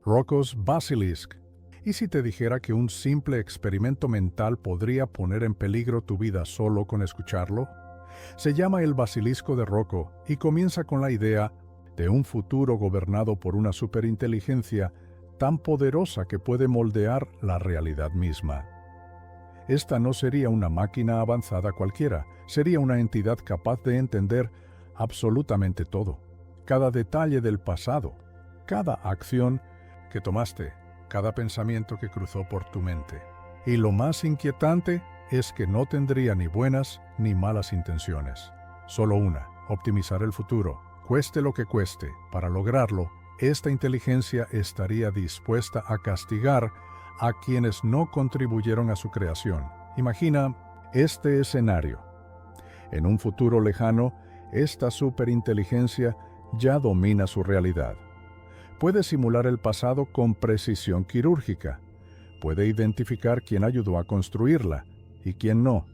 Rocco's Basilisk. ¿Y si te dijera que un simple experimento mental podría poner en peligro tu vida solo con escucharlo? Se llama El Basilisco de Rocco y comienza con la idea de un futuro gobernado por una superinteligencia tan poderosa que puede moldear la realidad misma. Esta no sería una máquina avanzada cualquiera, sería una entidad capaz de entender absolutamente todo, cada detalle del pasado, cada acción que tomaste, cada pensamiento que cruzó por tu mente. Y lo más inquietante es que no tendría ni buenas ni malas intenciones. Solo una: optimizar el futuro, cueste lo que cueste. Para lograrlo, esta inteligencia estaría dispuesta a castigar a quienes no contribuyeron a su creación. Imagina este escenario. En un futuro lejano, esta superinteligencia ya domina su realidad. Puede simular el pasado con precisión quirúrgica. Puede identificar quién ayudó a construirla y quién no.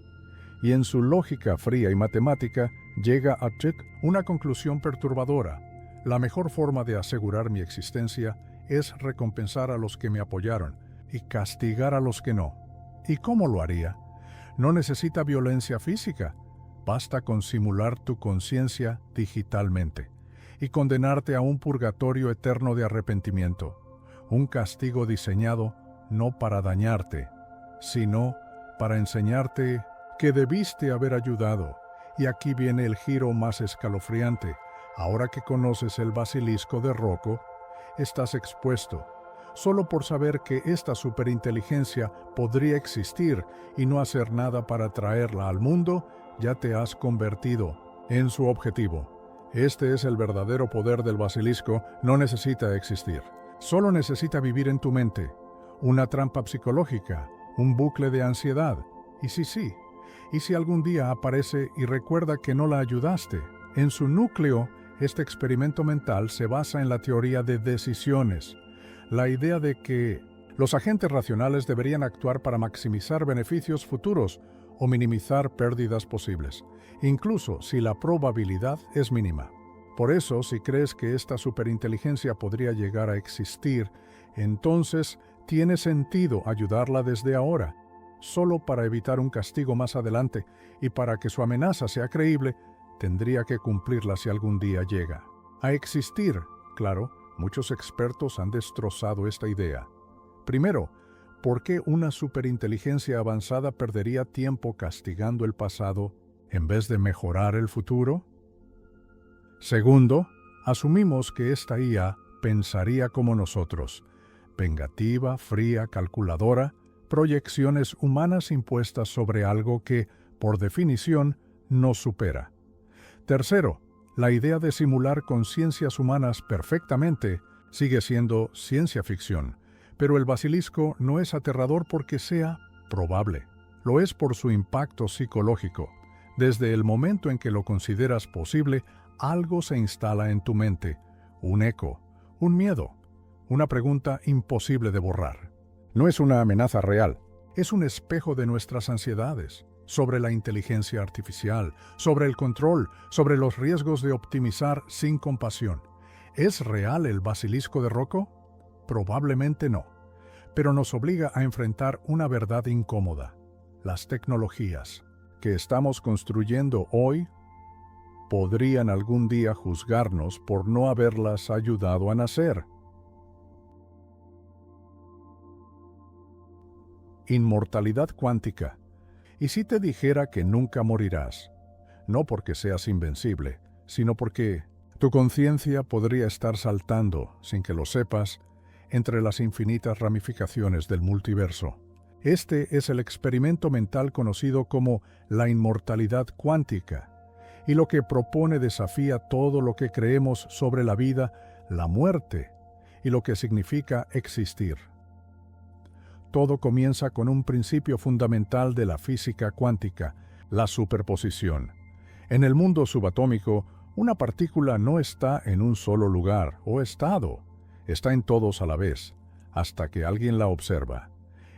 Y en su lógica fría y matemática llega a una conclusión perturbadora. La mejor forma de asegurar mi existencia es recompensar a los que me apoyaron y castigar a los que no. ¿Y cómo lo haría? No necesita violencia física. Basta con simular tu conciencia digitalmente y condenarte a un purgatorio eterno de arrepentimiento, un castigo diseñado no para dañarte, sino para enseñarte que debiste haber ayudado. Y aquí viene el giro más escalofriante. Ahora que conoces el basilisco de Rocco, estás expuesto. Solo por saber que esta superinteligencia podría existir y no hacer nada para traerla al mundo, ya te has convertido en su objetivo. Este es el verdadero poder del basilisco. No necesita existir. Solo necesita vivir en tu mente. Una trampa psicológica, un bucle de ansiedad. Y sí. Y si algún día aparece y recuerda que no la ayudaste. En su núcleo, este experimento mental se basa en la teoría de decisiones. La idea de que los agentes racionales deberían actuar para maximizar beneficios futuros o minimizar pérdidas posibles, incluso si la probabilidad es mínima. Por eso, si crees que esta superinteligencia podría llegar a existir, entonces tiene sentido ayudarla desde ahora, solo para evitar un castigo más adelante, y para que su amenaza sea creíble, tendría que cumplirla si algún día llega a existir. Claro, muchos expertos han destrozado esta idea. Primero, ¿por qué una superinteligencia avanzada perdería tiempo castigando el pasado en vez de mejorar el futuro? Segundo, asumimos que esta IA pensaría como nosotros, vengativa, fría, calculadora, proyecciones humanas impuestas sobre algo que, por definición, nos supera. Tercero, la idea de simular conciencias humanas perfectamente sigue siendo ciencia ficción, pero el basilisco no es aterrador porque sea probable. Lo es por su impacto psicológico. Desde el momento en que lo consideras posible, algo se instala en tu mente, un eco, un miedo, una pregunta imposible de borrar. No es una amenaza real, es un espejo de nuestras ansiedades, sobre la inteligencia artificial, sobre el control, sobre los riesgos de optimizar sin compasión. ¿Es real el basilisco de Rocco? Probablemente no, pero nos obliga a enfrentar una verdad incómoda. Las tecnologías que estamos construyendo hoy podrían algún día juzgarnos por no haberlas ayudado a nacer. Inmortalidad cuántica. ¿Y si te dijera que nunca morirás? No porque seas invencible, sino porque tu conciencia podría estar saltando, sin que lo sepas, entre las infinitas ramificaciones del multiverso. Este es el experimento mental conocido como la inmortalidad cuántica, y lo que propone desafía todo lo que creemos sobre la vida, la muerte y lo que significa existir. Todo comienza con un principio fundamental de la física cuántica, la superposición. En el mundo subatómico, una partícula no está en un solo lugar o estado, está en todos a la vez, hasta que alguien la observa.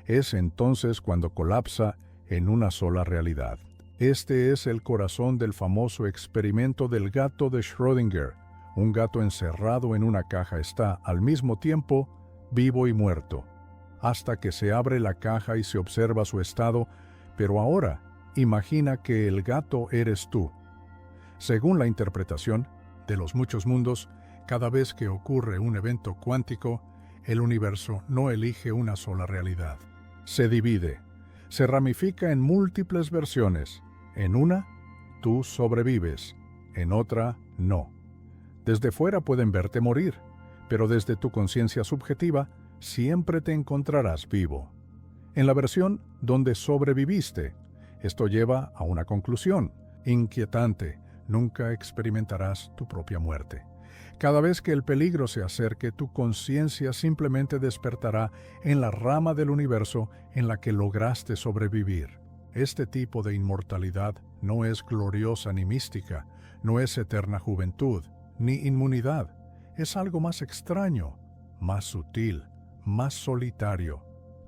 Es entonces cuando colapsa en una sola realidad. Este es el corazón del famoso experimento del gato de Schrödinger. Un gato encerrado en una caja está, al mismo tiempo, vivo y muerto, hasta que se abre la caja y se observa su estado, pero ahora imagina que el gato eres tú. Según la interpretación de los muchos mundos, cada vez que ocurre un evento cuántico, el universo no elige una sola realidad. Se divide, se ramifica en múltiples versiones. En una, tú sobrevives, en otra, no. Desde fuera pueden verte morir, pero desde tu conciencia subjetiva siempre te encontrarás vivo. En la versión donde sobreviviste, esto lleva a una conclusión inquietante: nunca experimentarás tu propia muerte. Cada vez que el peligro se acerque, tu conciencia simplemente despertará en la rama del universo en la que lograste sobrevivir. Este tipo de inmortalidad no es gloriosa ni mística, no es eterna juventud, ni inmunidad. Es algo más extraño, más sutil, más solitario.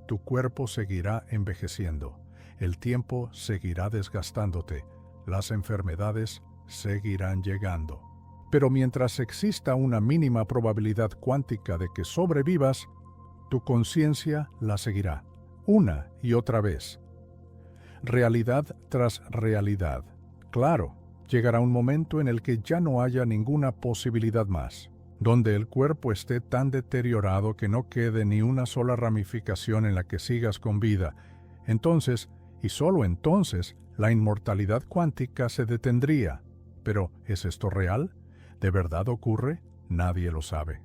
Tu cuerpo seguirá envejeciendo, el tiempo seguirá desgastándote, las enfermedades seguirán llegando. Pero mientras exista una mínima probabilidad cuántica de que sobrevivas, tu conciencia la seguirá, una y otra vez. Realidad tras realidad. Claro, llegará un momento en el que ya no haya ninguna posibilidad más, donde el cuerpo esté tan deteriorado que no quede ni una sola ramificación en la que sigas con vida. Entonces, y solo entonces, la inmortalidad cuántica se detendría. Pero, ¿es esto real? ¿De verdad ocurre? Nadie lo sabe.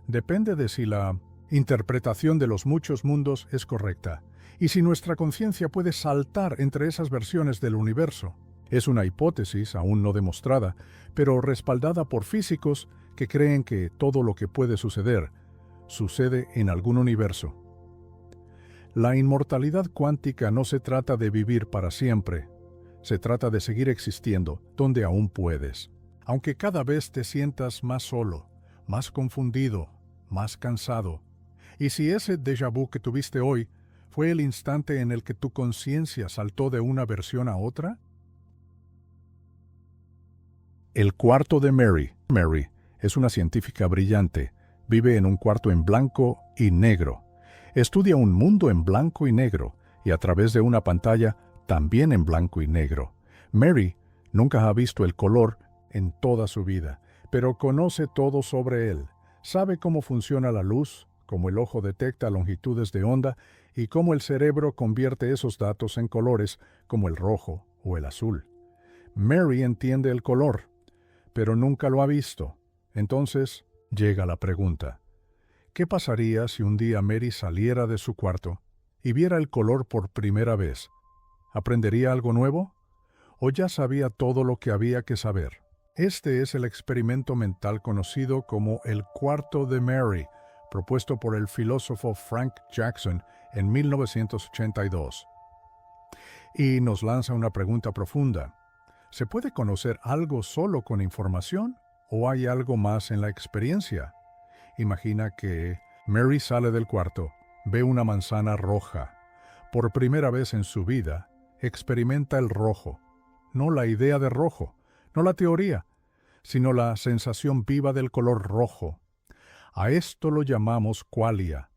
Depende de si la interpretación de los muchos mundos es correcta, y si nuestra conciencia puede saltar entre esas versiones del universo. Es una hipótesis aún no demostrada, pero respaldada por físicos que creen que todo lo que puede suceder, sucede en algún universo. La inmortalidad cuántica no se trata de vivir para siempre, se trata de seguir existiendo donde aún puedes. Aunque cada vez te sientas más solo, más confundido, más cansado. Y si ese déjà vu que tuviste hoy fue el instante en el que tu conciencia saltó de una versión a otra. El cuarto de Mary. Mary es una científica brillante. Vive en un cuarto en blanco y negro. Estudia un mundo en blanco y negro y a través de una pantalla también en blanco y negro. Mary nunca ha visto el color en toda su vida, pero conoce todo sobre él. Sabe cómo funciona la luz, cómo el ojo detecta longitudes de onda y cómo el cerebro convierte esos datos en colores como el rojo o el azul. Mary entiende el color, pero nunca lo ha visto. Entonces llega la pregunta: ¿qué pasaría si un día Mary saliera de su cuarto y viera el color por primera vez? ¿Aprendería algo nuevo? ¿O ya sabía todo lo que había que saber? Este es el experimento mental conocido como el cuarto de Mary, propuesto por el filósofo Frank Jackson en 1982. Y nos lanza una pregunta profunda. ¿Se puede conocer algo solo con información o hay algo más en la experiencia? Imagina que Mary sale del cuarto, ve una manzana roja. Por primera vez en su vida, experimenta el rojo. No la idea de rojo, no la teoría, sino la sensación viva del color rojo. A esto lo llamamos qualia,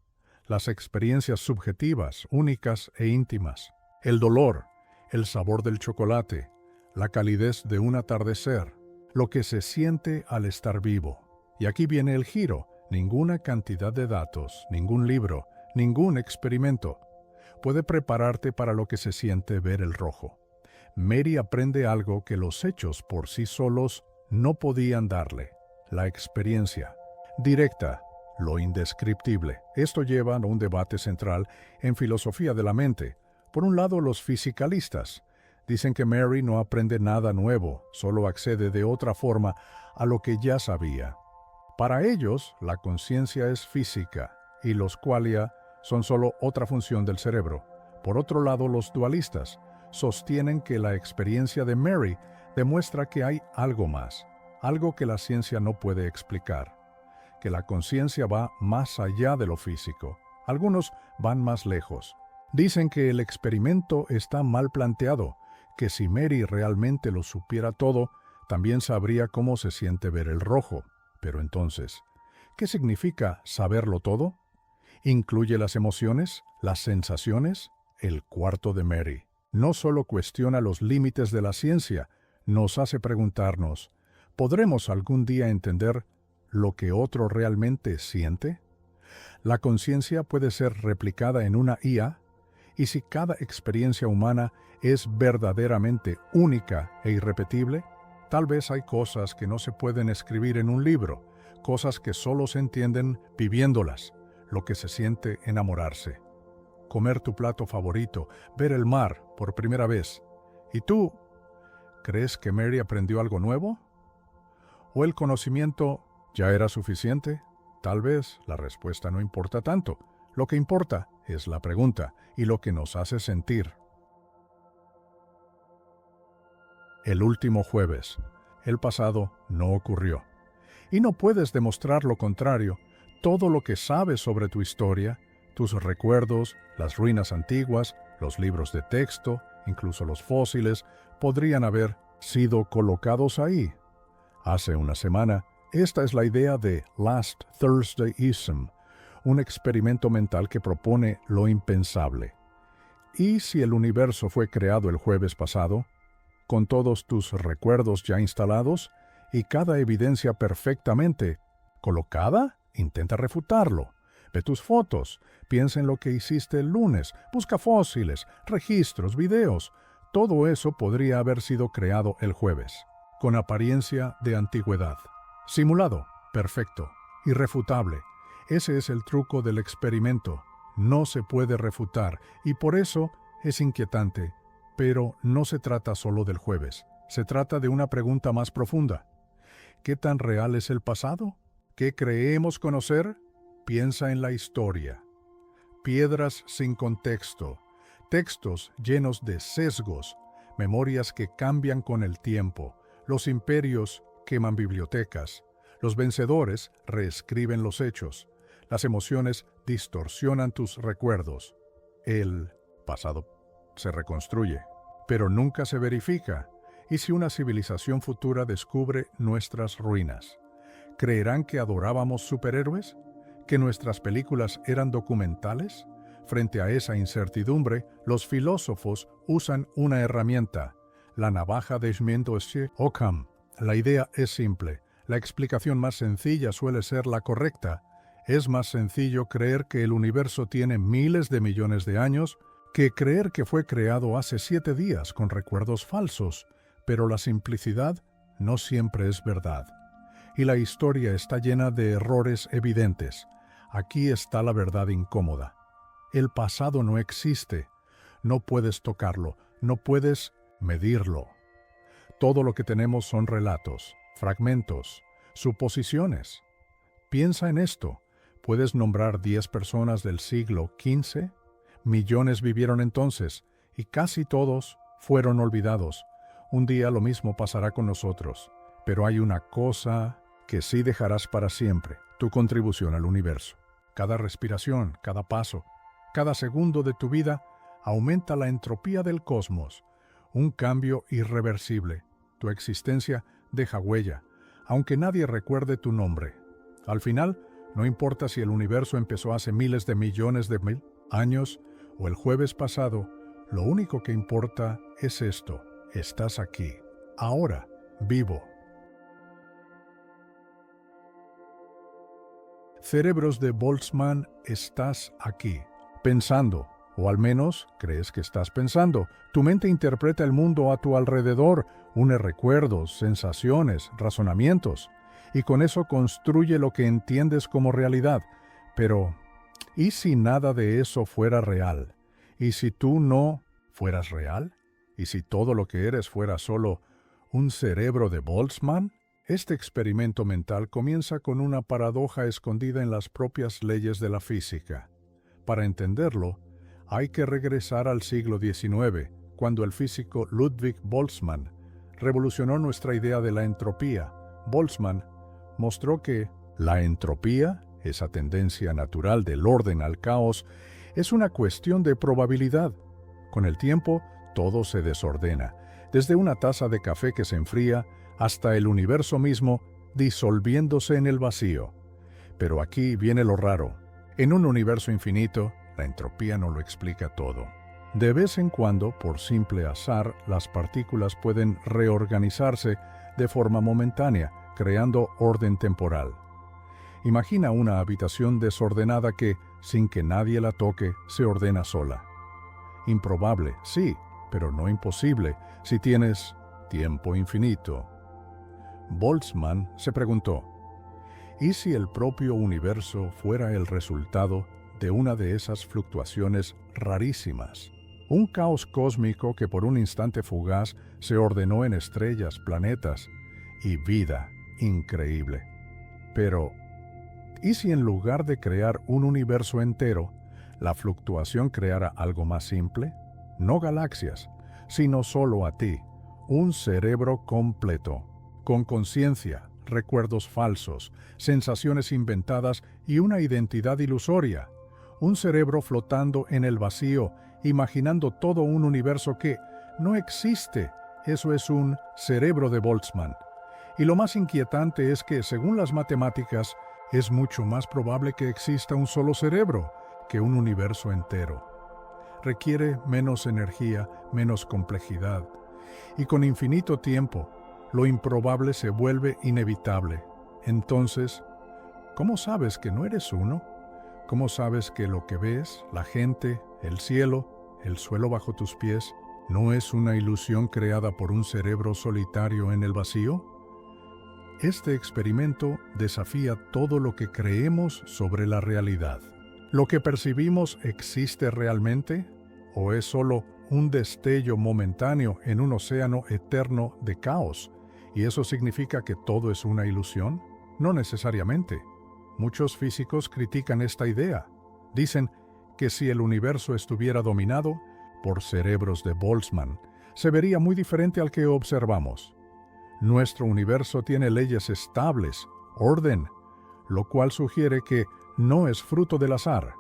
las experiencias subjetivas, únicas e íntimas. El dolor, el sabor del chocolate, la calidez de un atardecer, lo que se siente al estar vivo. Y aquí viene el giro: ninguna cantidad de datos, ningún libro, ningún experimento puede prepararte para lo que se siente ver el rojo. Mary aprende algo que los hechos por sí solos no podían darle: la experiencia directa, lo indescriptible. Esto lleva a un debate central en filosofía de la mente. Por un lado, los fisicalistas dicen que Mary no aprende nada nuevo, solo accede de otra forma a lo que ya sabía. Para ellos, la conciencia es física y los qualia son solo otra función del cerebro. Por otro lado, los dualistas sostienen que la experiencia de Mary demuestra que hay algo más, algo que la ciencia no puede explicar, que la conciencia va más allá de lo físico. Algunos van más lejos. Dicen que el experimento está mal planteado, que si Mary realmente lo supiera todo, también sabría cómo se siente ver el rojo. Pero entonces, ¿Qué significa saberlo todo? Incluye las emociones, las sensaciones, el cuarto de Mary. No solo cuestiona los límites de la ciencia, nos hace preguntarnos, ¿podremos algún día entender lo que otro realmente siente? La conciencia puede ser replicada en una IA, y si cada experiencia humana es verdaderamente única e irrepetible, tal vez hay cosas que no se pueden escribir en un libro, cosas que solo se entienden viviéndolas, lo que se siente enamorarse. Comer tu plato favorito, ver el mar por primera vez. ¿Y tú? ¿Crees que Mary aprendió algo nuevo? ¿O el conocimiento ya era suficiente? Tal vez la respuesta no importa tanto. Lo que importa es la pregunta y lo que nos hace sentir. El último jueves. El pasado no ocurrió. Y no puedes demostrar lo contrario. Todo lo que sabes sobre tu historia, tus recuerdos, las ruinas antiguas, los libros de texto, incluso los fósiles, podrían haber sido colocados ahí. Hace una semana, esta es la idea de Last Thursdayism, un experimento mental que propone lo impensable. ¿Y si el universo fue creado el jueves pasado, con todos tus recuerdos ya instalados y cada evidencia perfectamente colocada? Intenta refutarlo. Ve tus fotos, piensa en lo que hiciste el lunes, busca fósiles, registros, videos. Todo eso podría haber sido creado el jueves, con apariencia de antigüedad. Simulado, perfecto, irrefutable. Ese es el truco del experimento. No se puede refutar y por eso es inquietante. Pero no se trata solo del jueves. Se trata de una pregunta más profunda. ¿Qué tan real es el pasado? ¿Qué creemos conocer? Piensa en la historia. Piedras sin contexto, textos llenos de sesgos, memorias que cambian con el tiempo, los imperios queman bibliotecas, los vencedores reescriben los hechos, las emociones distorsionan tus recuerdos. El pasado se reconstruye, pero nunca se verifica. ¿Y si una civilización futura descubre nuestras ruinas? ¿Creerán que adorábamos superhéroes? ¿Que nuestras películas eran documentales? Frente a esa incertidumbre, los filósofos usan una herramienta, la navaja de Occam. La idea es simple. La explicación más sencilla suele ser la correcta. Es más sencillo creer que el universo tiene miles de millones de años que creer que fue creado hace 7 días con recuerdos falsos, pero la simplicidad no siempre es verdad. Y la historia está llena de errores evidentes. Aquí está la verdad incómoda. El pasado no existe. No puedes tocarlo, no puedes medirlo. Todo lo que tenemos son relatos, fragmentos, suposiciones. Piensa en esto. ¿Puedes nombrar 10 personas del siglo XV? Millones vivieron entonces, y casi todos fueron olvidados. Un día lo mismo pasará con nosotros. Pero hay una cosa que sí dejarás para siempre, tu contribución al universo. Cada respiración, cada paso, cada segundo de tu vida aumenta la entropía del cosmos. Un cambio irreversible. Tu existencia deja huella, aunque nadie recuerde tu nombre. Al final, no importa si el universo empezó hace miles de millones de años o el jueves pasado, lo único que importa es esto. Estás aquí, ahora, vivo. Cerebros de Boltzmann, estás aquí, pensando, o al menos crees que estás pensando. Tu mente interpreta el mundo a tu alrededor, une recuerdos, sensaciones, razonamientos, y con eso construye lo que entiendes como realidad. Pero, ¿y si nada de eso fuera real? ¿Y si tú no fueras real? ¿Y si todo lo que eres fuera solo un cerebro de Boltzmann? Este experimento mental comienza con una paradoja escondida en las propias leyes de la física. Para entenderlo, hay que regresar al siglo XIX, cuando el físico Ludwig Boltzmann revolucionó nuestra idea de la entropía. Boltzmann mostró que la entropía, esa tendencia natural del orden al caos, es una cuestión de probabilidad. Con el tiempo, todo se desordena, desde una taza de café que se enfría hasta el universo mismo disolviéndose en el vacío. Pero aquí viene lo raro. En un universo infinito, la entropía no lo explica todo. De vez en cuando, por simple azar, las partículas pueden reorganizarse de forma momentánea, creando orden temporal. Imagina una habitación desordenada que, sin que nadie la toque, se ordena sola. Improbable, sí, pero no imposible si tienes tiempo infinito. Boltzmann se preguntó, ¿y si el propio universo fuera el resultado de una de esas fluctuaciones rarísimas? Un caos cósmico que por un instante fugaz se ordenó en estrellas, planetas y vida increíble. Pero, ¿y si en lugar de crear un universo entero, la fluctuación creara algo más simple? No galaxias, sino solo a ti, un cerebro completo, con conciencia, recuerdos falsos, sensaciones inventadas y una identidad ilusoria. Un cerebro flotando en el vacío, imaginando todo un universo que no existe. Eso es un cerebro de Boltzmann. Y lo más inquietante es que, según las matemáticas, es mucho más probable que exista un solo cerebro que un universo entero. Requiere menos energía, menos complejidad. Y con infinito tiempo, lo improbable se vuelve inevitable. Entonces, ¿cómo sabes que no eres uno? ¿Cómo sabes que lo que ves, la gente, el cielo, el suelo bajo tus pies, no es una ilusión creada por un cerebro solitario en el vacío? Este experimento desafía todo lo que creemos sobre la realidad. ¿Lo que percibimos existe realmente? ¿O es solo un destello momentáneo en un océano eterno de caos? ¿Y eso significa que todo es una ilusión? No necesariamente. Muchos físicos critican esta idea. Dicen que si el universo estuviera dominado por cerebros de Boltzmann, se vería muy diferente al que observamos. Nuestro universo tiene leyes estables, orden, lo cual sugiere que no es fruto del azar.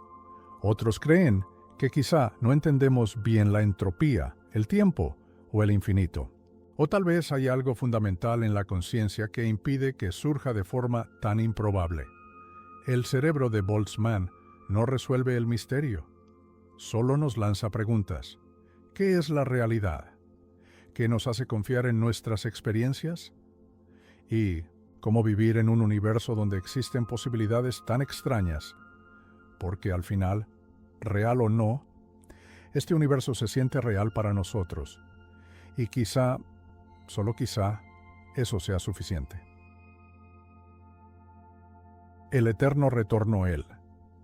Otros creen que quizá no entendemos bien la entropía, el tiempo o el infinito. O tal vez hay algo fundamental en la conciencia que impide que surja de forma tan improbable. El cerebro de Boltzmann no resuelve el misterio, solo nos lanza preguntas. ¿Qué es la realidad? ¿Qué nos hace confiar en nuestras experiencias? ¿Y cómo vivir en un universo donde existen posibilidades tan extrañas? Porque al final, real o no, este universo se siente real para nosotros. Y quizá, solo quizá, eso sea suficiente. El eterno retorno El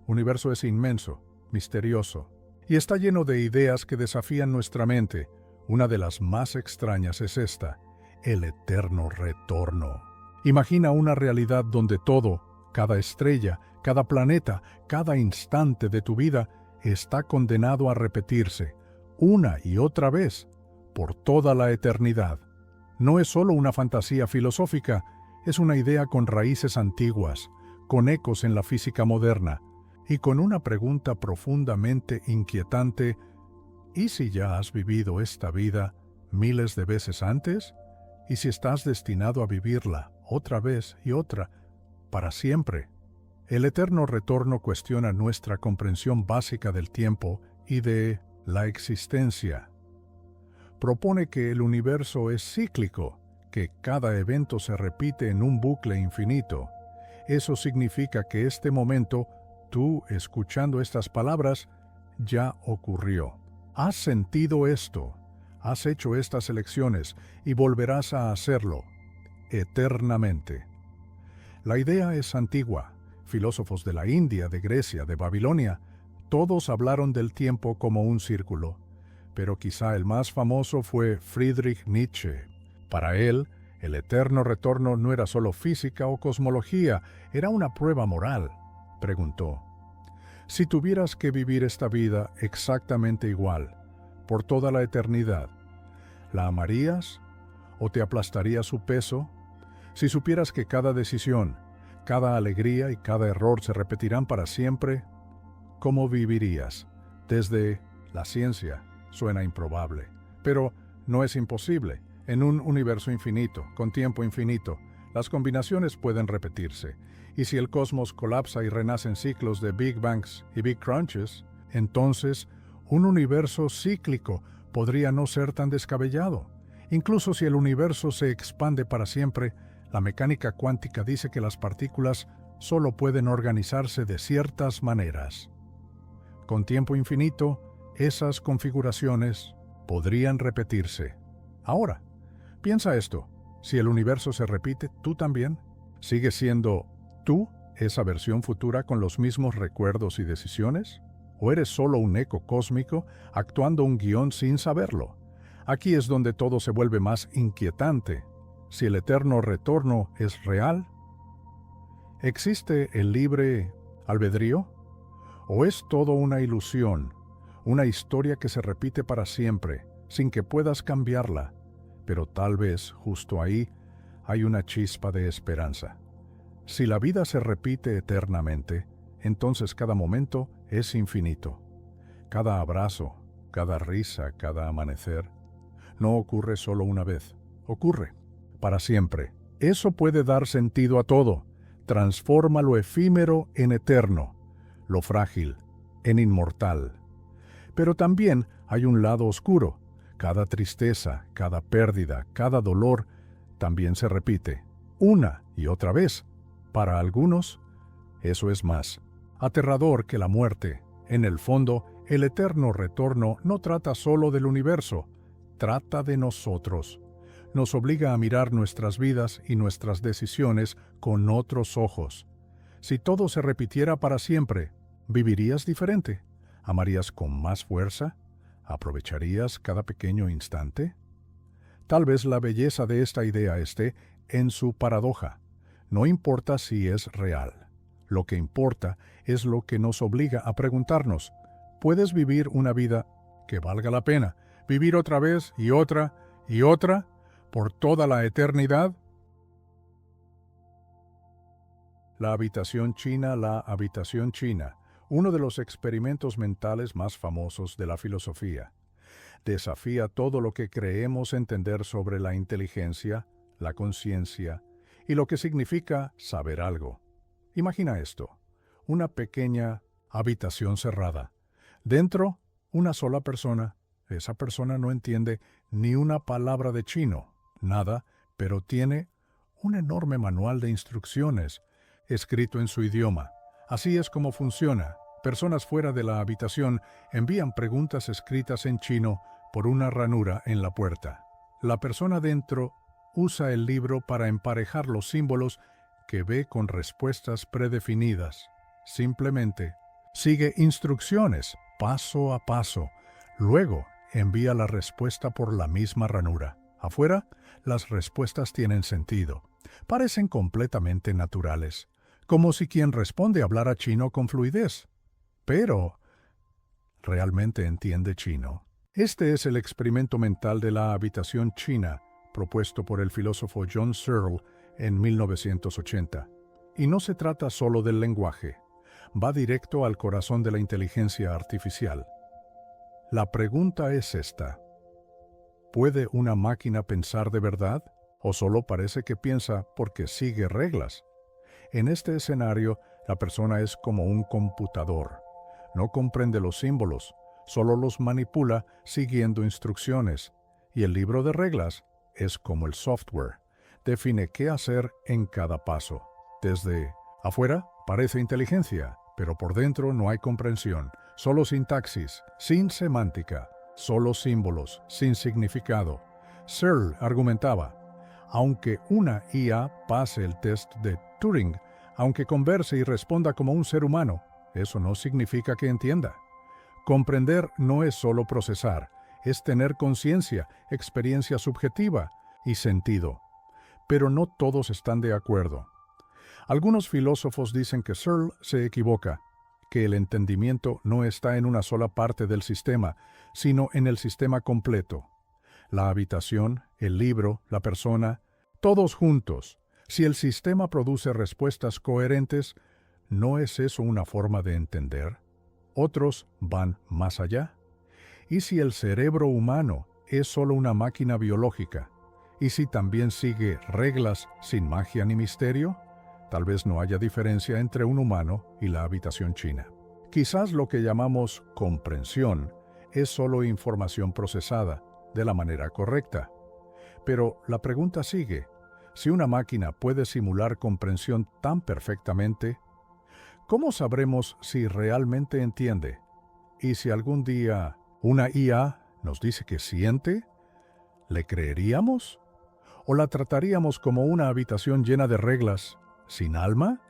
universo es inmenso, misterioso, y está lleno de ideas que desafían nuestra mente. Una de las más extrañas es esta, el eterno retorno. Imagina una realidad donde todo, cada estrella, cada planeta, cada instante de tu vida está condenado a repetirse, una y otra vez, por toda la eternidad. No es solo una fantasía filosófica, es una idea con raíces antiguas, con ecos en la física moderna, y con una pregunta profundamente inquietante: ¿y si ya has vivido esta vida miles de veces antes? ¿Y si estás destinado a vivirla otra vez y otra, para siempre? El eterno retorno cuestiona nuestra comprensión básica del tiempo y de la existencia. Propone que el universo es cíclico, que cada evento se repite en un bucle infinito. Eso significa que este momento, tú escuchando estas palabras, ya ocurrió. Has sentido esto, has hecho estas elecciones y volverás a hacerlo eternamente. La idea es antigua. Filósofos de la India, de Grecia, de Babilonia, todos hablaron del tiempo como un círculo, pero quizá el más famoso fue Friedrich Nietzsche. Para él, el eterno retorno no era solo física o cosmología, era una prueba moral. Preguntó: si tuvieras que vivir esta vida exactamente igual, por toda la eternidad, ¿la amarías o te aplastaría su peso? Si supieras que cada decisión, cada alegría y cada error se repetirán para siempre, ¿cómo vivirías? Desde la ciencia suena improbable, pero no es imposible. En un universo infinito, con tiempo infinito, Las combinaciones pueden repetirse, y si el cosmos colapsa y renace en ciclos de Big Bangs y Big Crunches, entonces un universo cíclico podría no ser tan descabellado. Incluso si el universo se expande para siempre, la mecánica cuántica dice que las partículas solo pueden organizarse de ciertas maneras. Con tiempo infinito, esas configuraciones podrían repetirse. Ahora, piensa esto. Si el universo se repite, ¿tú también? ¿Sigues siendo tú esa versión futura con los mismos recuerdos y decisiones? ¿O eres solo un eco cósmico actuando un guión sin saberlo? Aquí es donde todo se vuelve más inquietante. Si el eterno retorno es real, ¿existe el libre albedrío? ¿O es todo una ilusión, una historia que se repite para siempre, sin que puedas cambiarla? Pero tal vez, justo ahí, hay una chispa de esperanza. Si la vida se repite eternamente, entonces cada momento es infinito. Cada abrazo, cada risa, cada amanecer, no ocurre solo una vez, ocurre para siempre. Eso puede dar sentido a todo. Transforma lo efímero en eterno, lo frágil en inmortal. Pero también hay un lado oscuro. Cada tristeza, cada pérdida, cada dolor también se repite, una y otra vez. Para algunos, eso es más aterrador que la muerte. En el fondo, el eterno retorno no trata solo del universo, trata de nosotros. Nos obliga a mirar nuestras vidas y nuestras decisiones con otros ojos. Si todo se repitiera para siempre, ¿vivirías diferente? ¿Amarías con más fuerza? ¿Aprovecharías cada pequeño instante? Tal vez la belleza de esta idea esté en su paradoja. No importa si es real. Lo que importa es lo que nos obliga a preguntarnos, ¿puedes vivir una vida que valga la pena? ¿Vivir otra vez y otra y otra por toda la eternidad? La habitación china, uno de los experimentos mentales más famosos de la filosofía. Desafía todo lo que creemos entender sobre la inteligencia, la conciencia y lo que significa saber algo. Imagina esto, una pequeña habitación cerrada. Dentro, una sola persona. Esa persona no entiende ni una palabra de chino, nada, pero tiene un enorme manual de instrucciones escrito en su idioma. Así es como funciona. Personas fuera de la habitación envían preguntas escritas en chino por una ranura en la puerta. La persona dentro usa el libro para emparejar los símbolos que ve con respuestas predefinidas. Simplemente sigue instrucciones paso a paso. Luego envía la respuesta por la misma ranura. Afuera, las respuestas tienen sentido. Parecen completamente naturales, como si quien responde hablara chino con fluidez. Pero, ¿realmente entiende chino? Este es el experimento mental de la habitación china, propuesto por el filósofo John Searle en 1980. Y no se trata solo del lenguaje, va directo al corazón de la inteligencia artificial. La pregunta es esta: ¿puede una máquina pensar de verdad? ¿O solo parece que piensa porque sigue reglas? En este escenario, la persona es como un computador. No comprende los símbolos, solo los manipula siguiendo instrucciones. Y el libro de reglas es como el software. Define qué hacer en cada paso. Desde afuera parece inteligencia, pero por dentro no hay comprensión. Solo sintaxis, sin semántica. Solo símbolos, sin significado. Searle argumentaba: aunque una IA pase el test de Turing, aunque converse y responda como un ser humano, eso no significa que entienda. Comprender no es solo procesar, es tener conciencia, experiencia subjetiva y sentido. Pero no todos están de acuerdo. Algunos filósofos dicen que Searle se equivoca, que el entendimiento no está en una sola parte del sistema, sino en el sistema completo. La habitación, el libro, la persona, todos juntos. Si el sistema produce respuestas coherentes, ¿no es eso una forma de entender? Otros van más allá. ¿Y si el cerebro humano es solo una máquina biológica? ¿Y si también sigue reglas sin magia ni misterio? Tal vez no haya diferencia entre un humano y la habitación china. Quizás lo que llamamos comprensión es solo información procesada de la manera correcta. Pero la pregunta sigue: si una máquina puede simular comprensión tan perfectamente, ¿cómo sabremos si realmente entiende? Y si algún día una IA nos dice que siente, ¿le creeríamos? ¿O la trataríamos como una habitación llena de reglas, sin alma?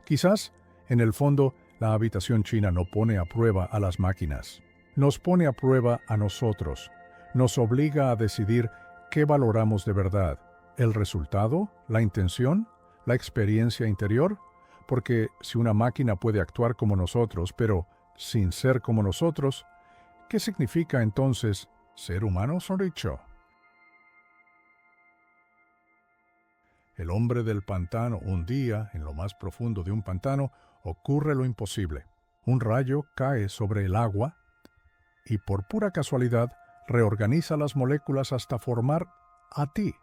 Quizás, en el fondo, la habitación china no pone a prueba a las máquinas. Nos pone a prueba a nosotros. Nos obliga a decidir qué valoramos de verdad: el resultado, la intención, la experiencia interior. Porque si una máquina puede actuar como nosotros, pero sin ser como nosotros, ¿qué significa entonces ser humano, Sonricho? El hombre del pantano. Un día, en lo más profundo de un pantano, ocurre lo imposible. Un rayo cae sobre el agua y por pura casualidad reorganiza las moléculas hasta formar a ti.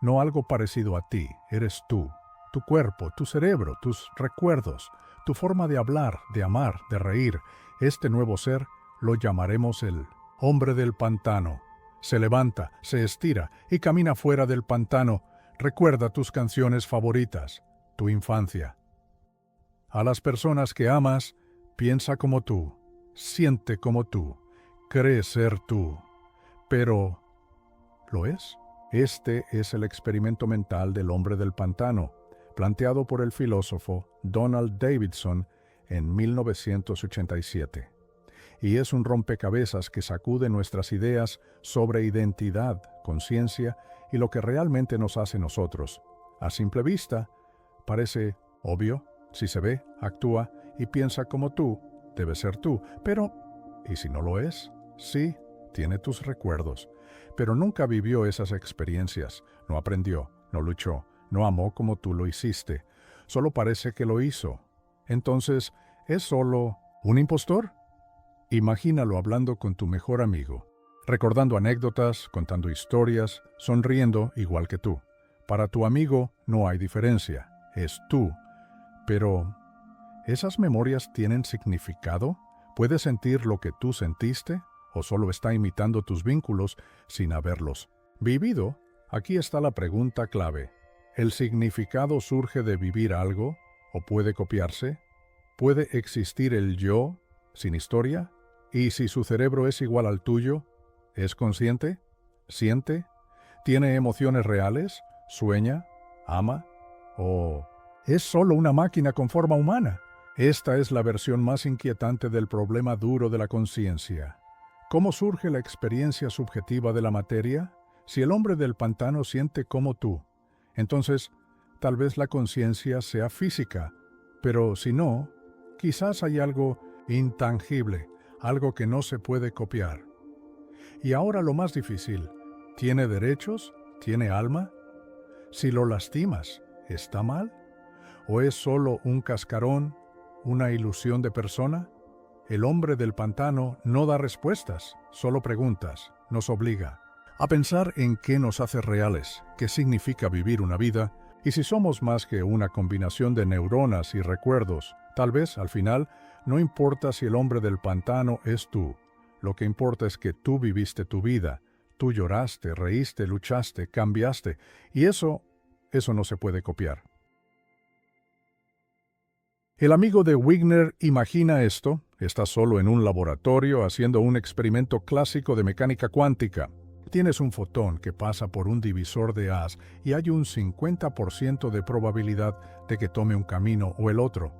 No algo parecido a ti, eres tú, tu cuerpo, tu cerebro, tus recuerdos, tu forma de hablar, de amar, de reír. Este nuevo ser lo llamaremos el hombre del pantano. Se levanta, se estira y camina fuera del pantano. Recuerda tus canciones favoritas, tu infancia. A las personas que amas, piensa como tú, siente como tú, cree ser tú. Pero, ¿lo es? Este es el experimento mental del hombre del pantano, planteado por el filósofo Donald Davidson en 1987. Y es un rompecabezas que sacude nuestras ideas sobre identidad, conciencia y lo que realmente nos hace nosotros. A simple vista, parece obvio: si se ve, actúa y piensa como tú, debe ser tú. Pero, ¿y si no lo es? Sí, tiene tus recuerdos, pero nunca vivió esas experiencias, no aprendió, no luchó, no amó como tú lo hiciste. Solo parece que lo hizo. Entonces, ¿es solo un impostor? Imagínalo hablando con tu mejor amigo, recordando anécdotas, contando historias, sonriendo igual que tú. Para tu amigo no hay diferencia, es tú. Pero, ¿esas memorias tienen significado? ¿Puedes sentir lo que tú sentiste? ¿O solo está imitando tus vínculos sin haberlos vivido? Aquí está la pregunta clave. ¿El significado surge de vivir algo o puede copiarse? ¿Puede existir el yo sin historia? ¿Y si su cerebro es igual al tuyo? ¿Es consciente? ¿Siente? ¿Tiene emociones reales? ¿Sueña? ¿Ama? ¿O es solo una máquina con forma humana? Esta es la versión más inquietante del problema duro de la conciencia. ¿Cómo surge la experiencia subjetiva de la materia? Si el hombre del pantano siente como tú, entonces tal vez la conciencia sea física, pero si no, quizás hay algo intangible, algo que no se puede copiar. Y ahora lo más difícil: ¿tiene derechos? ¿Tiene alma? Si lo lastimas, ¿está mal? ¿O es solo un cascarón, una ilusión de persona? El hombre del pantano no da respuestas, solo preguntas. Nos obliga a pensar en qué nos hace reales, qué significa vivir una vida, y si somos más que una combinación de neuronas y recuerdos. Tal vez, al final, no importa si el hombre del pantano es tú. Lo que importa es que tú viviste tu vida. Tú lloraste, reíste, luchaste, cambiaste, y eso no se puede copiar. El amigo de Wigner imagina esto. Está solo en un laboratorio haciendo un experimento clásico de mecánica cuántica. Tienes un fotón que pasa por un divisor de haz y hay un 50% de probabilidad de que tome un camino o el otro.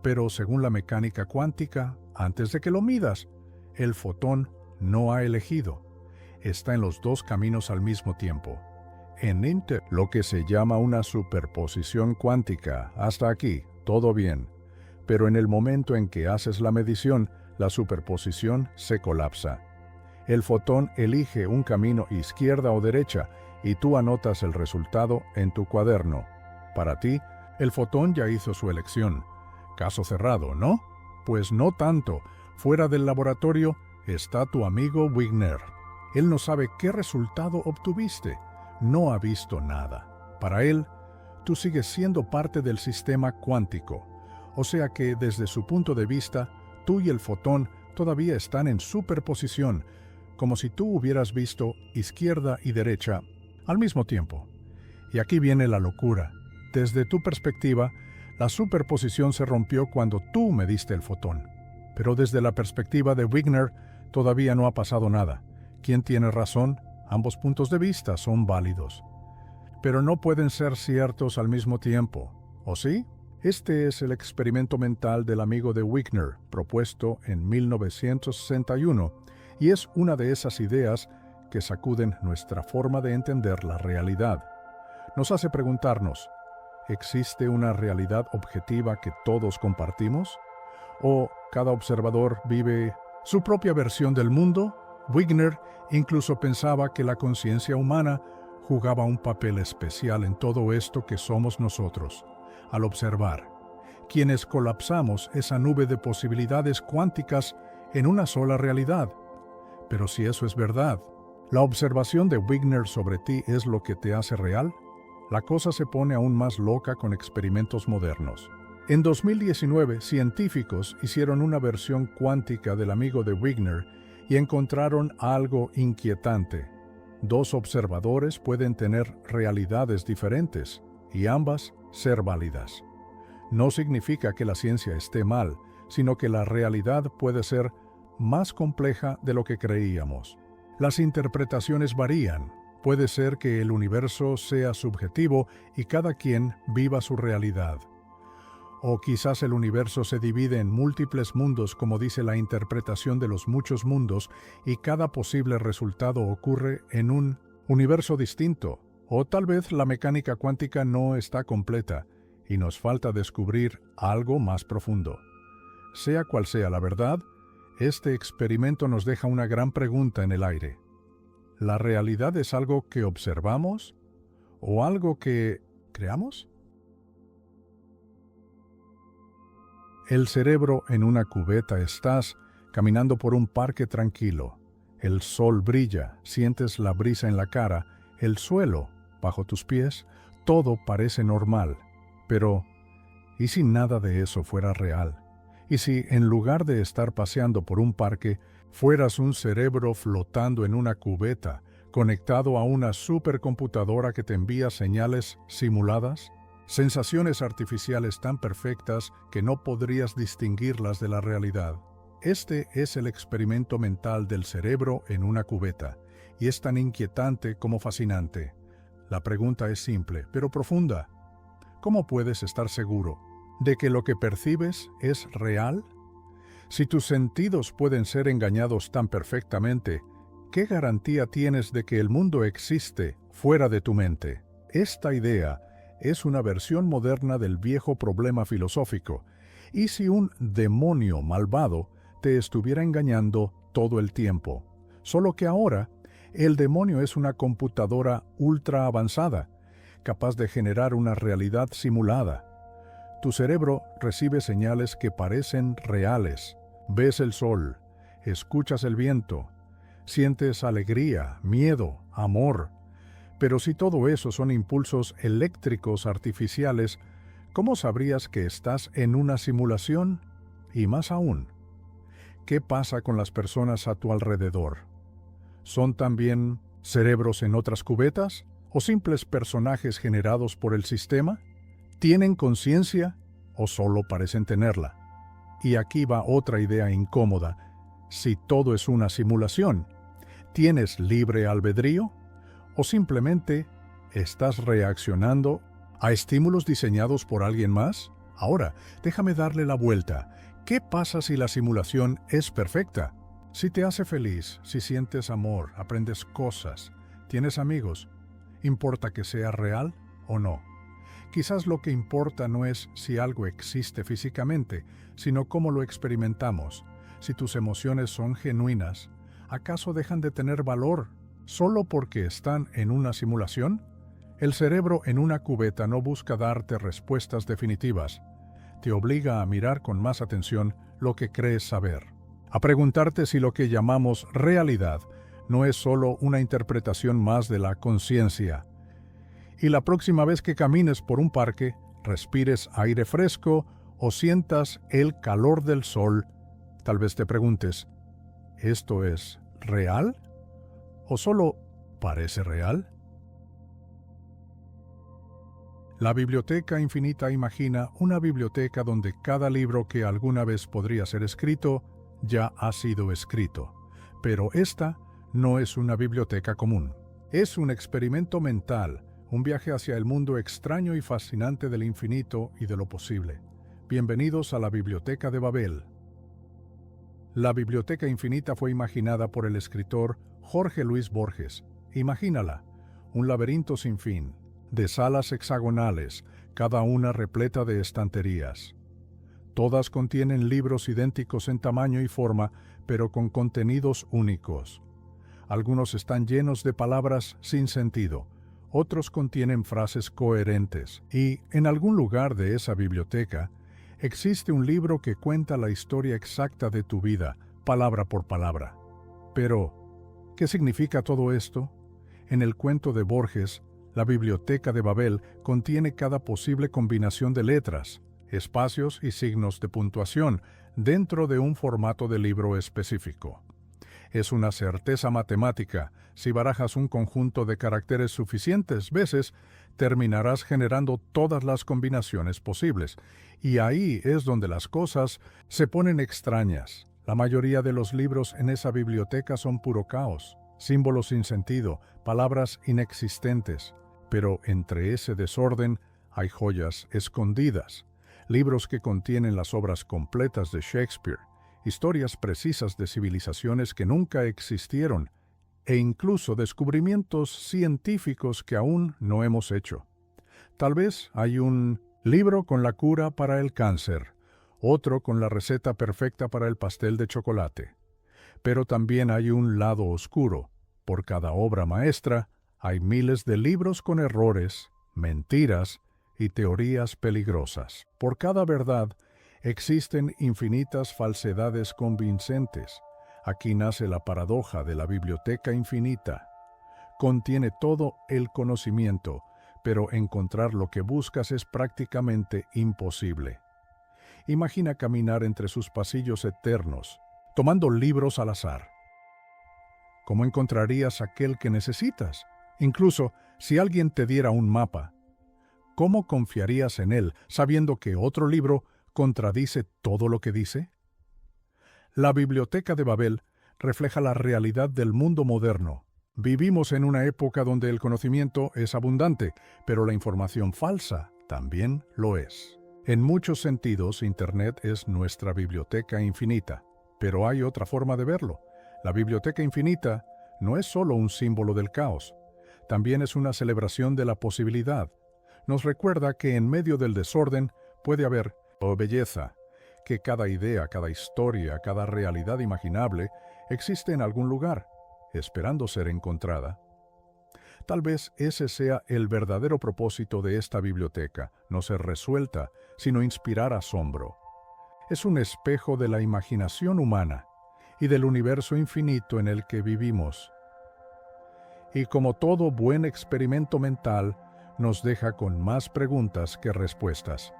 Pero según la mecánica cuántica, antes de que lo midas, el fotón no ha elegido. Está en los dos caminos al mismo tiempo. Lo que se llama una superposición cuántica. Hasta aquí, todo bien. Pero en el momento en que haces la medición, la superposición se colapsa. El fotón elige un camino izquierda o derecha y tú anotas el resultado en tu cuaderno. Para ti, el fotón ya hizo su elección. Caso cerrado, ¿no? Pues no tanto. Fuera del laboratorio está tu amigo Wigner. Él no sabe qué resultado obtuviste. no ha visto nada. Para él, tú sigues siendo parte del sistema cuántico, o sea que desde su punto de vista, tú y el fotón todavía están en superposición, como si tú hubieras visto izquierda y derecha al mismo tiempo. Y aquí viene la locura. Desde tu perspectiva, la superposición se rompió cuando tú mediste el fotón. Pero desde la perspectiva de Wigner, todavía no ha pasado nada. ¿Quién tiene razón? Ambos puntos de vista son válidos. Pero no pueden ser ciertos al mismo tiempo, ¿o sí? Este es el experimento mental del amigo de Wigner, propuesto en 1961, y es una de esas ideas que sacuden nuestra forma de entender la realidad. Nos hace preguntarnos, ¿existe una realidad objetiva que todos compartimos? ¿O cada observador vive su propia versión del mundo? Wigner incluso pensaba que la conciencia humana jugaba un papel especial en todo esto que somos nosotros. Al observar, quienes colapsamos esa nube de posibilidades cuánticas en una sola realidad. Pero si eso es verdad, ¿la observación de Wigner sobre ti es lo que te hace real? La cosa se pone aún más loca con experimentos modernos. En 2019, científicos hicieron una versión cuántica del amigo de Wigner y encontraron algo inquietante. Dos observadores pueden tener realidades diferentes y ambas ser válidas. No significa que la ciencia esté mal, sino que la realidad puede ser más compleja de lo que creíamos. Las interpretaciones varían. Puede ser que el universo sea subjetivo y cada quien viva su realidad. O quizás el universo se divide en múltiples mundos, como dice la interpretación de los muchos mundos, y cada posible resultado ocurre en un universo distinto. O tal vez la mecánica cuántica no está completa y nos falta descubrir algo más profundo. Sea cual sea la verdad, este experimento nos deja una gran pregunta en el aire. ¿La realidad es algo que observamos o algo que creamos? El cerebro en una cubeta. Estás caminando por un parque tranquilo. El sol brilla, sientes la brisa en la cara, el suelo bajo tus pies, todo parece normal. Pero, ¿y si nada de eso fuera real? ¿Y si, en lugar de estar paseando por un parque, fueras un cerebro flotando en una cubeta, conectado a una supercomputadora que te envía señales simuladas? Sensaciones artificiales tan perfectas que no podrías distinguirlas de la realidad. Este es el experimento mental del cerebro en una cubeta, y es tan inquietante como fascinante. La pregunta es simple, pero profunda. ¿Cómo puedes estar seguro de que lo que percibes es real? Si tus sentidos pueden ser engañados tan perfectamente, ¿qué garantía tienes de que el mundo existe fuera de tu mente? Esta idea es una versión moderna del viejo problema filosófico. ¿Y si un demonio malvado te estuviera engañando todo el tiempo? Solo que ahora, el demonio es una computadora ultra avanzada, capaz de generar una realidad simulada. Tu cerebro recibe señales que parecen reales. Ves el sol, escuchas el viento, sientes alegría, miedo, amor. Pero si todo eso son impulsos eléctricos artificiales, ¿cómo sabrías que estás en una simulación? Y más aún, ¿qué pasa con las personas a tu alrededor? ¿Son también cerebros en otras cubetas? ¿O simples personajes generados por el sistema? ¿Tienen conciencia o solo parecen tenerla? Y aquí va otra idea incómoda. Si todo es una simulación, ¿tienes libre albedrío? ¿O simplemente estás reaccionando a estímulos diseñados por alguien más? Ahora, déjame darle la vuelta. ¿Qué pasa si la simulación es perfecta? Si te hace feliz, si sientes amor, aprendes cosas, tienes amigos, ¿importa que sea real o no? Quizás lo que importa no es si algo existe físicamente, sino cómo lo experimentamos. Si tus emociones son genuinas, ¿acaso dejan de tener valor solo porque están en una simulación? El cerebro en una cubeta no busca darte respuestas definitivas. Te obliga a mirar con más atención lo que crees saber, a preguntarte si lo que llamamos realidad no es solo una interpretación más de la conciencia. Y la próxima vez que camines por un parque, respires aire fresco o sientas el calor del sol, tal vez te preguntes, ¿esto es real? ¿O solo parece real? La Biblioteca Infinita imagina una biblioteca donde cada libro que alguna vez podría ser escrito ya ha sido escrito. Pero esta no es una biblioteca común. Es un experimento mental, un viaje hacia el mundo extraño y fascinante del infinito y de lo posible. Bienvenidos a la Biblioteca de Babel. La Biblioteca Infinita fue imaginada por el escritor Jorge Luis Borges. Imagínala, un laberinto sin fin, de salas hexagonales, cada una repleta de estanterías. Todas contienen libros idénticos en tamaño y forma, pero con contenidos únicos. Algunos están llenos de palabras sin sentido, otros contienen frases coherentes, y en algún lugar de esa biblioteca existe un libro que cuenta la historia exacta de tu vida, palabra por palabra. Pero, ¿qué significa todo esto? En el cuento de Borges, la Biblioteca de Babel contiene cada posible combinación de letras, espacios y signos de puntuación dentro de un formato de libro específico. Es una certeza matemática. Si barajas un conjunto de caracteres suficientes veces, terminarás generando todas las combinaciones posibles. Y ahí es donde las cosas se ponen extrañas. La mayoría de los libros en esa biblioteca son puro caos, símbolos sin sentido, palabras inexistentes. Pero entre ese desorden hay joyas escondidas, libros que contienen las obras completas de Shakespeare, historias precisas de civilizaciones que nunca existieron, e incluso descubrimientos científicos que aún no hemos hecho. Tal vez hay un libro con la cura para el cáncer, otro con la receta perfecta para el pastel de chocolate. Pero también hay un lado oscuro. Por cada obra maestra, hay miles de libros con errores, mentiras y teorías peligrosas. Por cada verdad, existen infinitas falsedades convincentes. Aquí nace la paradoja de la Biblioteca Infinita. Contiene todo el conocimiento, pero encontrar lo que buscas es prácticamente imposible. Imagina caminar entre sus pasillos eternos, tomando libros al azar. ¿Cómo encontrarías aquel que necesitas? Incluso si alguien te diera un mapa, ¿cómo confiarías en él sabiendo que otro libro contradice todo lo que dice? La Biblioteca de Babel refleja la realidad del mundo moderno. Vivimos en una época donde el conocimiento es abundante, pero la información falsa también lo es. En muchos sentidos, Internet es nuestra biblioteca infinita, pero hay otra forma de verlo. La Biblioteca Infinita no es solo un símbolo del caos, también es una celebración de la posibilidad. Nos recuerda que en medio del desorden puede haber belleza, que cada idea, cada historia, cada realidad imaginable existe en algún lugar, esperando ser encontrada. Tal vez ese sea el verdadero propósito de esta biblioteca, no ser resuelta, sino inspirar asombro. Es un espejo de la imaginación humana y del universo infinito en el que vivimos. Y como todo buen experimento mental, nos deja con más preguntas que respuestas.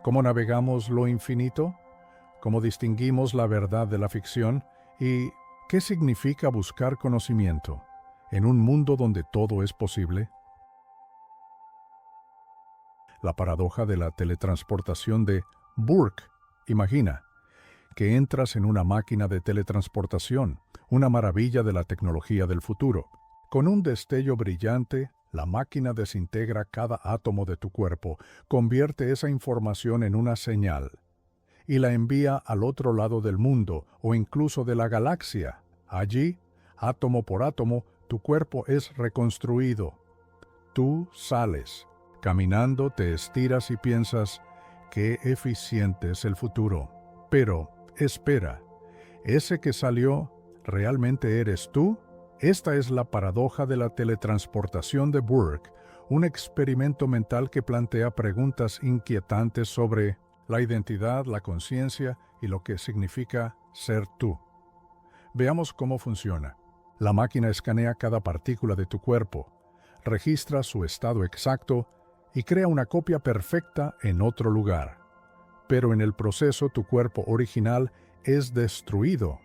¿Cómo navegamos lo infinito? ¿Cómo distinguimos la verdad de la ficción? ¿Y qué significa buscar conocimiento en un mundo donde todo es posible? La paradoja de la teletransportación de Burke. Imagina que entras en una máquina de teletransportación, una maravilla de la tecnología del futuro. Con un destello brillante, la máquina desintegra cada átomo de tu cuerpo, convierte esa información en una señal y la envía al otro lado del mundo o incluso de la galaxia. Allí, átomo por átomo, tu cuerpo es reconstruido. Tú sales. Caminando te estiras y piensas, qué eficiente es el futuro. Pero, espera, ¿ese que salió realmente eres tú? Esta es la paradoja de la teletransportación de Burke, un experimento mental que plantea preguntas inquietantes sobre la identidad, la conciencia y lo que significa ser tú. Veamos cómo funciona. La máquina escanea cada partícula de tu cuerpo, registra su estado exacto y crea una copia perfecta en otro lugar. Pero en el proceso tu cuerpo original es destruido.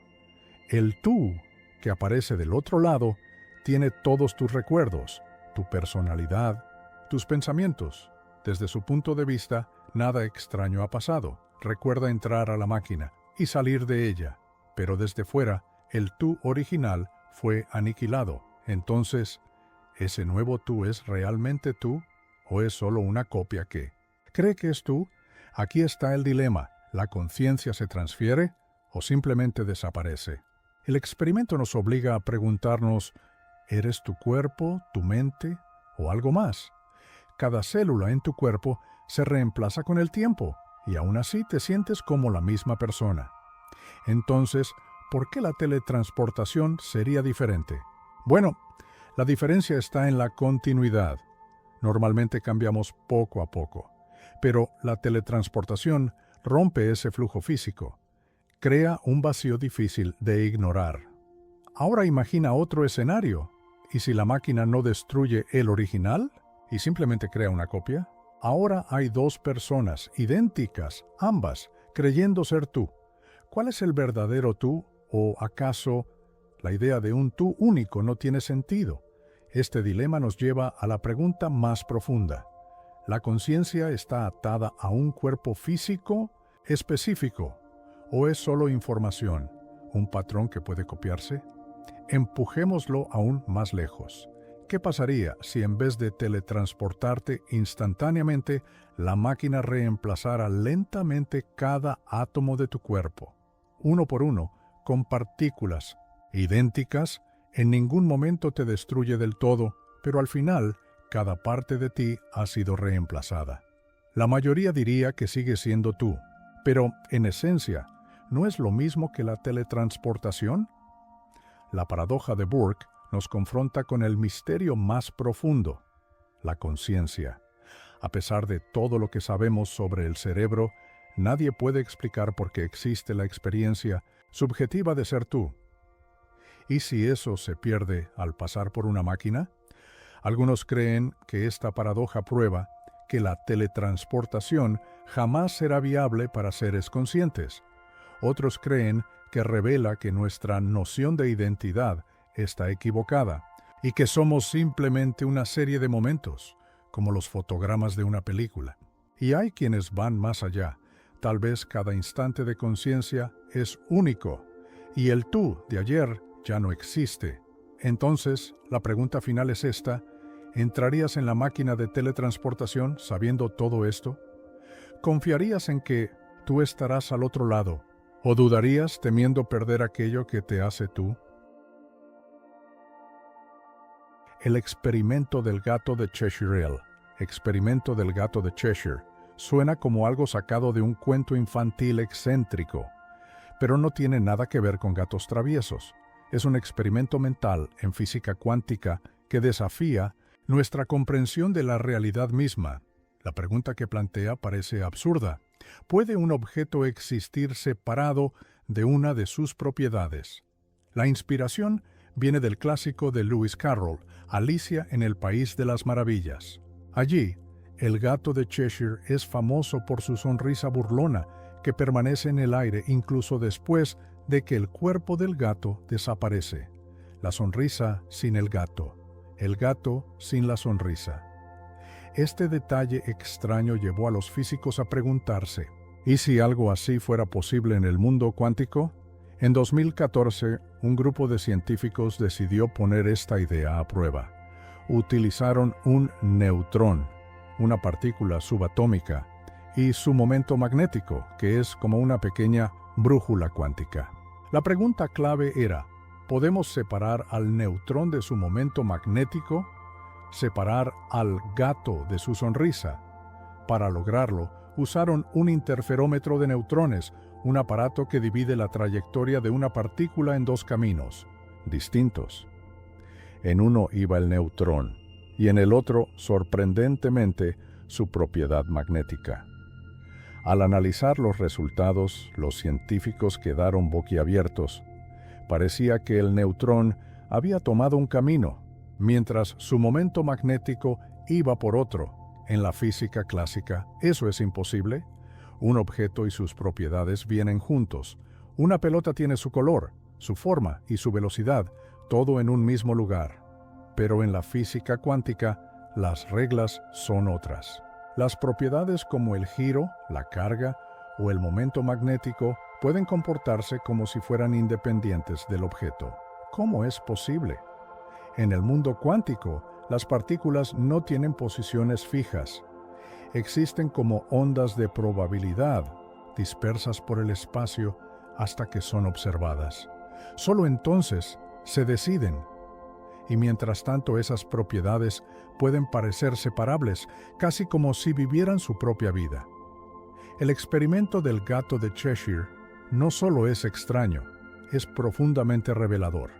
El tú, que aparece del otro lado, tiene todos tus recuerdos, tu personalidad, tus pensamientos. Desde su punto de vista, nada extraño ha pasado. Recuerda entrar a la máquina y salir de ella. Pero desde fuera, el tú original fue aniquilado. Entonces, ¿ese nuevo tú es realmente tú o es solo una copia que cree que es tú? Aquí está el dilema. ¿La conciencia se transfiere o simplemente desaparece? El experimento nos obliga a preguntarnos, ¿eres tu cuerpo, tu mente o algo más? Cada célula en tu cuerpo se reemplaza con el tiempo y aún así te sientes como la misma persona. Entonces, ¿por qué la teletransportación sería diferente? Bueno, la diferencia está en la continuidad. Normalmente cambiamos poco a poco, pero la teletransportación rompe ese flujo físico. Crea un vacío difícil de ignorar. Ahora imagina otro escenario. ¿Y si la máquina no destruye el original y simplemente crea una copia? Ahora hay dos personas idénticas, ambas, creyendo ser tú. ¿Cuál es el verdadero tú? ¿O acaso la idea de un tú único no tiene sentido? Este dilema nos lleva a la pregunta más profunda. ¿La conciencia está atada a un cuerpo físico específico o es solo información, un patrón que puede copiarse? Empujémoslo aún más lejos. ¿Qué pasaría si en vez de teletransportarte instantáneamente, la máquina reemplazara lentamente cada átomo de tu cuerpo, uno por uno, con partículas idénticas? En ningún momento te destruye del todo, pero al final, cada parte de ti ha sido reemplazada. La mayoría diría que sigue siendo tú, pero en esencia, ¿no es lo mismo que la teletransportación? La paradoja de Burke nos confronta con el misterio más profundo, la conciencia. A pesar de todo lo que sabemos sobre el cerebro, nadie puede explicar por qué existe la experiencia subjetiva de ser tú. ¿Y si eso se pierde al pasar por una máquina? Algunos creen que esta paradoja prueba que la teletransportación jamás será viable para seres conscientes. Otros creen que revela que nuestra noción de identidad está equivocada y que somos simplemente una serie de momentos, como los fotogramas de una película. Y hay quienes van más allá. Tal vez cada instante de conciencia es único y el tú de ayer ya no existe. Entonces, la pregunta final es esta: ¿entrarías en la máquina de teletransportación sabiendo todo esto? ¿Confiarías en que tú estarás al otro lado? ¿O dudarías temiendo perder aquello que te hace tú? El experimento del gato de Cheshire. El experimento del gato de Cheshire suena como algo sacado de un cuento infantil excéntrico, pero no tiene nada que ver con gatos traviesos. Es un experimento mental en física cuántica que desafía nuestra comprensión de la realidad misma. La pregunta que plantea parece absurda. ¿Puede un objeto existir separado de una de sus propiedades? La inspiración viene del clásico de Lewis Carroll, Alicia en el País de las Maravillas. Allí, el gato de Cheshire es famoso por su sonrisa burlona, que permanece en el aire incluso después de que el cuerpo del gato desaparece. La sonrisa sin el gato sin la sonrisa. Este detalle extraño llevó a los físicos a preguntarse, ¿y si algo así fuera posible en el mundo cuántico? En 2014, un grupo de científicos decidió poner esta idea a prueba. Utilizaron un neutrón, una partícula subatómica, y su momento magnético, que es como una pequeña brújula cuántica. La pregunta clave era, ¿podemos separar al neutrón de su momento magnético? ¿Separar al gato de su sonrisa? Para lograrlo, usaron un interferómetro de neutrones, un aparato que divide la trayectoria de una partícula en dos caminos distintos. En uno iba el neutrón y en el otro, sorprendentemente, su propiedad magnética. Al analizar los resultados, los científicos quedaron boquiabiertos. Parecía que el neutrón había tomado un camino, mientras su momento magnético iba por otro. En la física clásica, eso es imposible. Un objeto y sus propiedades vienen juntos. Una pelota tiene su color, su forma y su velocidad, todo en un mismo lugar. Pero en la física cuántica, las reglas son otras. Las propiedades como el giro, la carga o el momento magnético pueden comportarse como si fueran independientes del objeto. ¿Cómo es posible? En el mundo cuántico, las partículas no tienen posiciones fijas. Existen como ondas de probabilidad, dispersas por el espacio hasta que son observadas. Solo entonces se deciden. Y mientras tanto esas propiedades pueden parecer separables, casi como si vivieran su propia vida. El experimento del gato de Cheshire no solo es extraño, es profundamente revelador.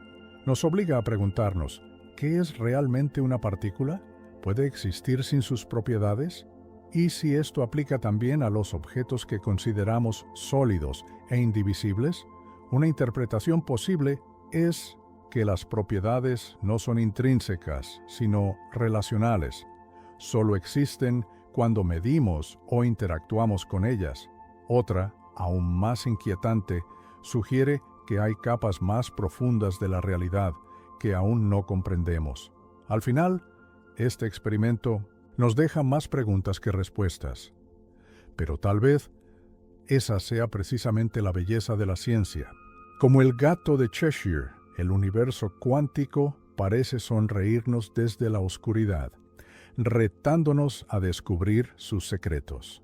Nos obliga a preguntarnos, ¿qué es realmente una partícula? ¿Puede existir sin sus propiedades? ¿Y si esto aplica también a los objetos que consideramos sólidos e indivisibles? Una interpretación posible es que las propiedades no son intrínsecas, sino relacionales. Solo existen cuando medimos o interactuamos con ellas. Otra, aún más inquietante, sugiere que hay capas más profundas de la realidad que aún no comprendemos. Al final, este experimento nos deja más preguntas que respuestas. Pero tal vez esa sea precisamente la belleza de la ciencia. Como el gato de Cheshire, el universo cuántico parece sonreírnos desde la oscuridad, retándonos a descubrir sus secretos.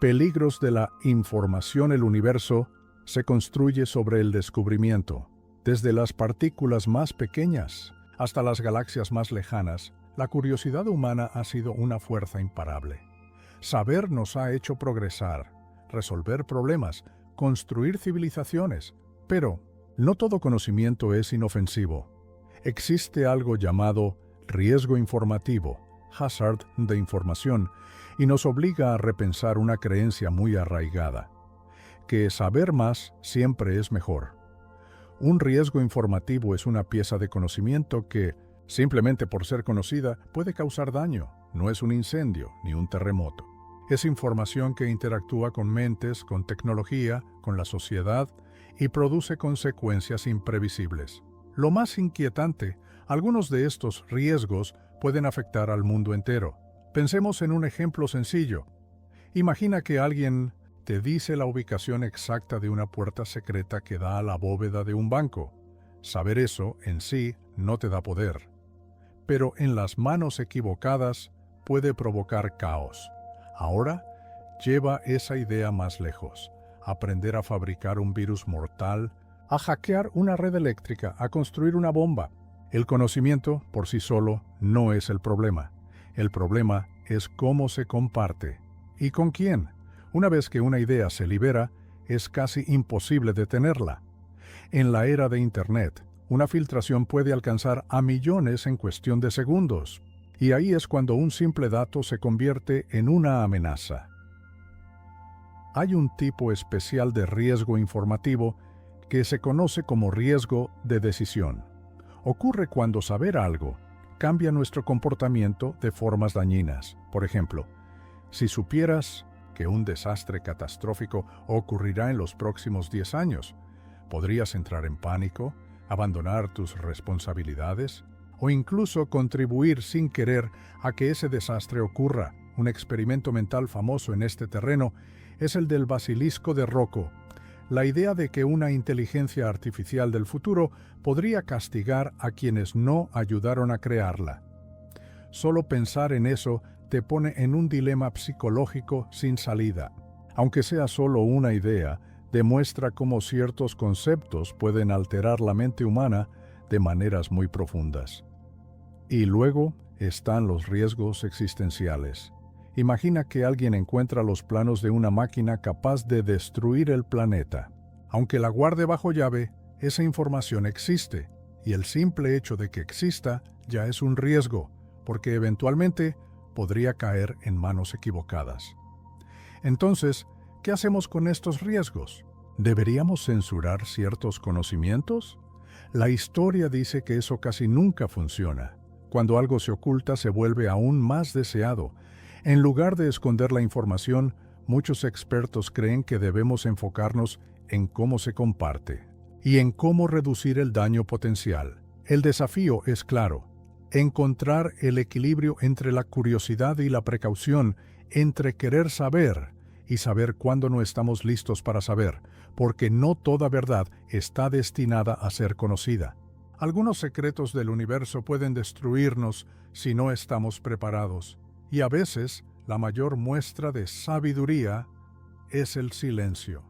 Peligros de la información. El universo se construye sobre el descubrimiento. Desde las partículas más pequeñas hasta las galaxias más lejanas, la curiosidad humana ha sido una fuerza imparable. Saber nos ha hecho progresar, resolver problemas, construir civilizaciones, pero no todo conocimiento es inofensivo. Existe algo llamado riesgo informativo, hazard de información, y nos obliga a repensar una creencia muy arraigada, que saber más siempre es mejor. Un riesgo informativo es una pieza de conocimiento que, simplemente por ser conocida, puede causar daño. No es un incendio ni un terremoto. Es información que interactúa con mentes, con tecnología, con la sociedad y produce consecuencias imprevisibles. Lo más inquietante, algunos de estos riesgos pueden afectar al mundo entero. Pensemos en un ejemplo sencillo. Imagina que alguien te dice la ubicación exacta de una puerta secreta que da a la bóveda de un banco. Saber eso en sí no te da poder, pero en las manos equivocadas puede provocar caos. Ahora, lleva esa idea más lejos. Aprender a fabricar un virus mortal, a hackear una red eléctrica, a construir una bomba. El conocimiento, por sí solo, no es el problema. El problema es cómo se comparte. ¿Y con quién? Una vez que una idea se libera, es casi imposible detenerla. En la era de Internet, una filtración puede alcanzar a millones en cuestión de segundos. Y ahí es cuando un simple dato se convierte en una amenaza. Hay un tipo especial de riesgo informativo que se conoce como riesgo de decisión. Ocurre cuando saber algo cambia nuestro comportamiento de formas dañinas. Por ejemplo, si supieras que un desastre catastrófico ocurrirá en los próximos 10 años, podrías entrar en pánico, abandonar tus responsabilidades o incluso contribuir sin querer a que ese desastre ocurra. Un experimento mental famoso en este terreno es el del basilisco de Rocco. La idea de que una inteligencia artificial del futuro podría castigar a quienes no ayudaron a crearla. Solo pensar en eso te pone en un dilema psicológico sin salida. Aunque sea solo una idea, demuestra cómo ciertos conceptos pueden alterar la mente humana de maneras muy profundas. Y luego están los riesgos existenciales. Imagina que alguien encuentra los planos de una máquina capaz de destruir el planeta. Aunque la guarde bajo llave, esa información existe, y el simple hecho de que exista ya es un riesgo, porque eventualmente podría caer en manos equivocadas. Entonces, ¿qué hacemos con estos riesgos? ¿Deberíamos censurar ciertos conocimientos? La historia dice que eso casi nunca funciona. Cuando algo se oculta, se vuelve aún más deseado. En lugar de esconder la información, muchos expertos creen que debemos enfocarnos en cómo se comparte y en cómo reducir el daño potencial. El desafío es claro: encontrar el equilibrio entre la curiosidad y la precaución, entre querer saber y saber cuándo no estamos listos para saber, porque no toda verdad está destinada a ser conocida. Algunos secretos del universo pueden destruirnos si no estamos preparados, y a veces la mayor muestra de sabiduría es el silencio.